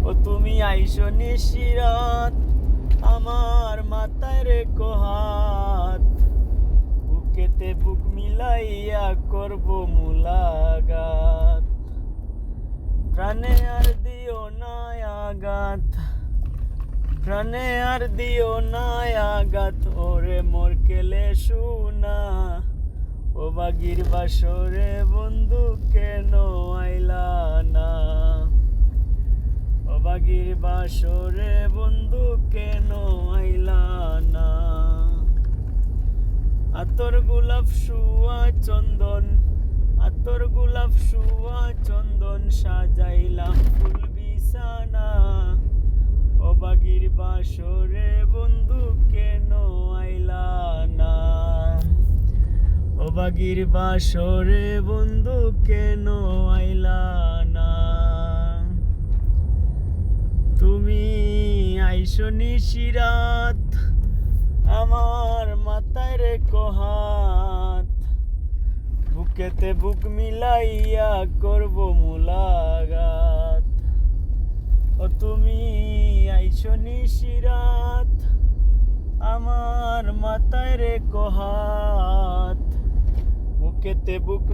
ও তুমি আইসো নিশিরাত আমার মাথায় রেখো হাত, বুকেতে বুক মিলাইয়া করব মুলাকাত। প্রাণে আর দিও না আঘাত, প্রাণে আর দিও না আঘাত, ওরে মোর কেলে শুনা। ও বাগির বাসরে বন্ধু কেন আইলা না, ও বাগির বাসরে বন্ধু কেন আইলা না। আতর গোলাপ শুয়া চন্দন, আতর গোলাপ শুয়া চন্দন, সাজাইলাম ফুল বিছানা। ও বাগির বাসরে বন্ধু কেন আইলা না, ও বাগির বাসরে বন্ধু কেন আইলা না। তুমি আইসো নিশিরাত আমার মাথায় রেখো হাত, বুকেতে বুক মিলাইয়া করব মুলাকাত। ও তুমি আইসো নিশিরাত আমার মাথায় রেখো হাত, বুকেতে বুক